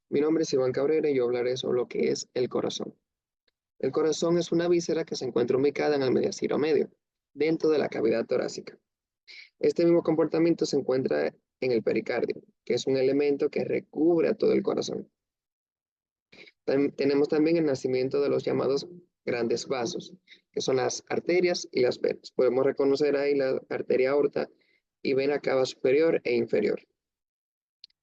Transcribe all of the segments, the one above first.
Mi nombre es Iván Cabrera y yo hablaré sobre lo que es el corazón. El corazón es una víscera que se encuentra ubicada en el mediastino medio, dentro de la cavidad torácica. Este mismo comportamiento se encuentra en el pericardio, que es un elemento que recubre a todo el corazón. Tenemos también el nacimiento de los llamados grandes vasos, que son las arterias y las venas. Podemos reconocer ahí la arteria aorta y vena cava superior e inferior.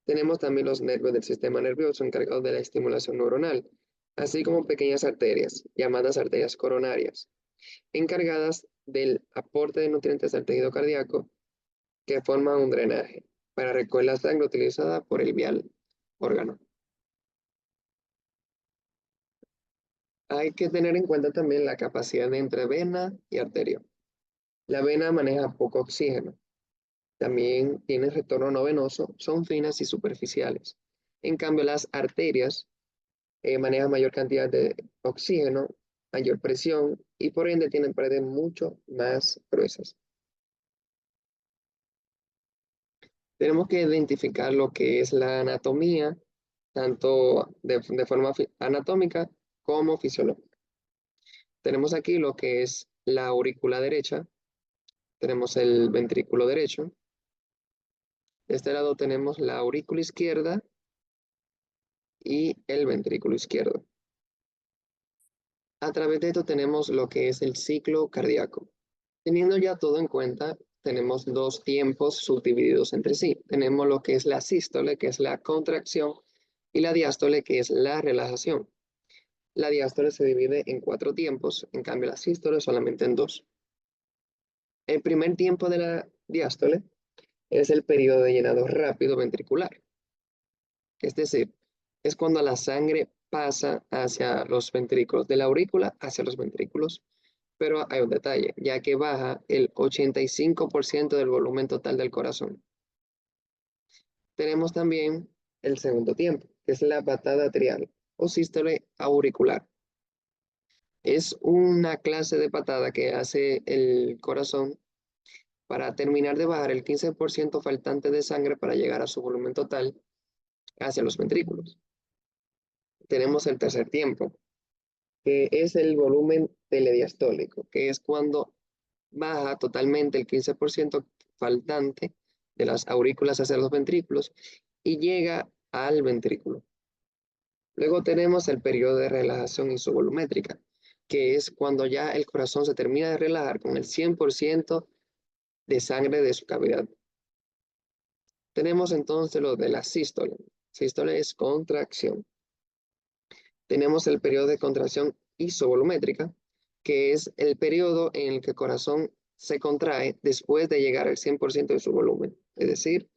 Tenemos también los nervios del sistema nervioso encargados de la estimulación neuronal, así como pequeñas arterias, llamadas arterias coronarias, encargadas del aporte de nutrientes al tejido cardíaco que forman un drenaje para recoger la sangre utilizada por el vial órgano. Hay que tener en cuenta también la capacidad de entre vena y arteria. La vena maneja poco oxígeno. También tiene retorno no venoso, son finas y superficiales. En cambio, las arterias manejan mayor cantidad de oxígeno, mayor presión y por ende tienen paredes mucho más gruesas. Tenemos que identificar lo que es la anatomía, tanto de forma anatómica como fisiológica. Tenemos aquí lo que es la aurícula derecha, tenemos el ventrículo derecho. De este lado tenemos la aurícula izquierda y el ventrículo izquierdo. A través de esto tenemos lo que es el ciclo cardíaco. Teniendo ya todo en cuenta, tenemos dos tiempos subdivididos entre sí. Tenemos lo que es la sístole, que es la contracción, y la diástole, que es la relajación. La diástole se divide en 4 tiempos, en cambio la sístole solamente en 2. El primer tiempo de la diástole es el periodo de llenado rápido ventricular. Es decir, es cuando la sangre pasa hacia los ventrículos, de la aurícula hacia los ventrículos. Pero hay un detalle, ya que baja el 85% del volumen total del corazón. Tenemos también el segundo tiempo, que es la patada atrial o sístole auricular. Es una clase de patada que hace el corazón para terminar de bajar el 15% faltante de sangre para llegar a su volumen total hacia los ventrículos. Tenemos el tercer tiempo, que es el volumen telediastólico, que es cuando baja totalmente el 15% faltante de las aurículas hacia los ventrículos y llega al ventrículo. Luego tenemos el periodo de relajación isovolumétrica, que es cuando ya el corazón se termina de relajar con el 100% de sangre de su cavidad. Tenemos entonces lo de la sístole. Sístole es contracción. Tenemos el periodo de contracción isovolumétrica, que es el periodo en el que el corazón se contrae después de llegar al 100% de su volumen. Es decir,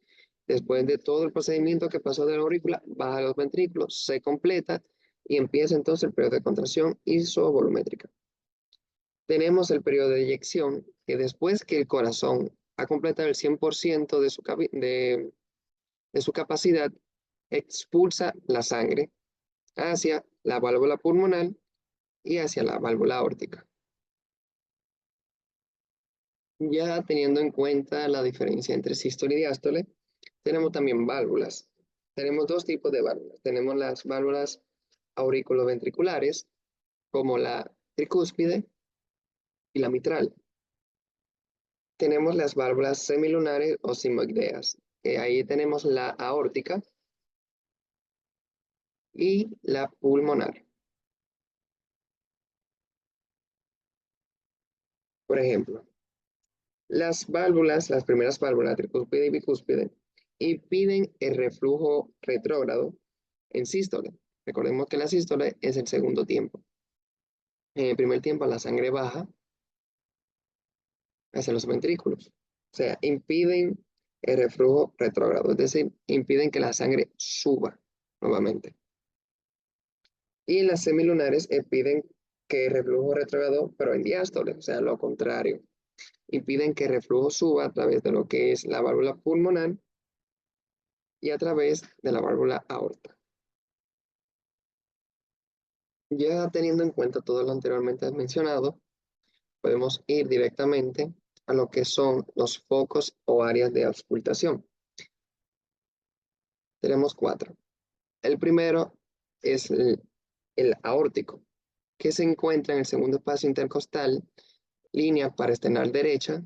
después de todo el procedimiento que pasó de la aurícula, baja los ventrículos, se completa y empieza entonces el periodo de contracción isovolumétrica. Tenemos el periodo de eyección, que después que el corazón ha completado el 100% de su capacidad, expulsa la sangre hacia la válvula pulmonar y hacia la válvula aórtica. Ya teniendo en cuenta la diferencia entre sístole y diástole, tenemos también válvulas. Tenemos dos tipos de válvulas. Tenemos las válvulas auriculoventriculares, como la tricúspide y la mitral. Tenemos las válvulas semilunares o sigmoideas. Ahí tenemos la aórtica y la pulmonar. Por ejemplo, las primeras válvulas, tricúspide y bicúspide, impiden el reflujo retrógrado en sístole. Recordemos que la sístole es el segundo tiempo. En el primer tiempo la sangre baja hacia los ventrículos. O sea, impiden el reflujo retrógrado, es decir, impiden que la sangre suba nuevamente. Y las semilunares impiden que el reflujo retrógrado, pero en diástole, o sea, lo contrario. Impiden que el reflujo suba a través de lo que es la válvula pulmonar y a través de la válvula aorta. Ya teniendo en cuenta todo lo anteriormente mencionado, podemos ir directamente a lo que son los focos o áreas de auscultación. Tenemos 4. El primero es el aórtico, que se encuentra en el segundo espacio intercostal, línea parasternal derecha.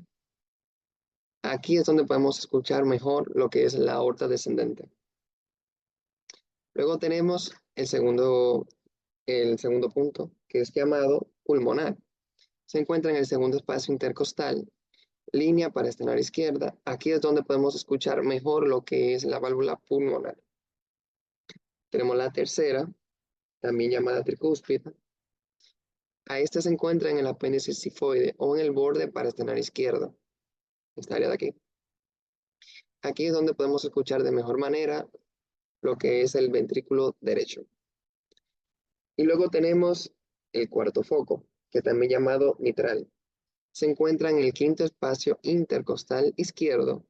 Aquí es donde podemos escuchar mejor lo que es la aorta descendente. Luego tenemos el segundo punto, que es llamado pulmonar. Se encuentra en el segundo espacio intercostal, línea parasternal izquierda. Aquí es donde podemos escuchar mejor lo que es la válvula pulmonar. Tenemos la tercera, también llamada tricúspide. A esta se encuentra en el apéndice sifoide o en el borde parasternal izquierdo, esta área de aquí. Aquí es donde podemos escuchar de mejor manera lo que es el ventrículo derecho. Y luego tenemos el cuarto foco, que también llamado mitral. Se encuentra en el quinto espacio intercostal izquierdo,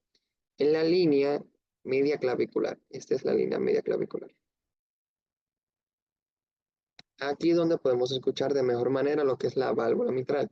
en la línea media clavicular. Esta es la línea media clavicular. Aquí es donde podemos escuchar de mejor manera lo que es la válvula mitral.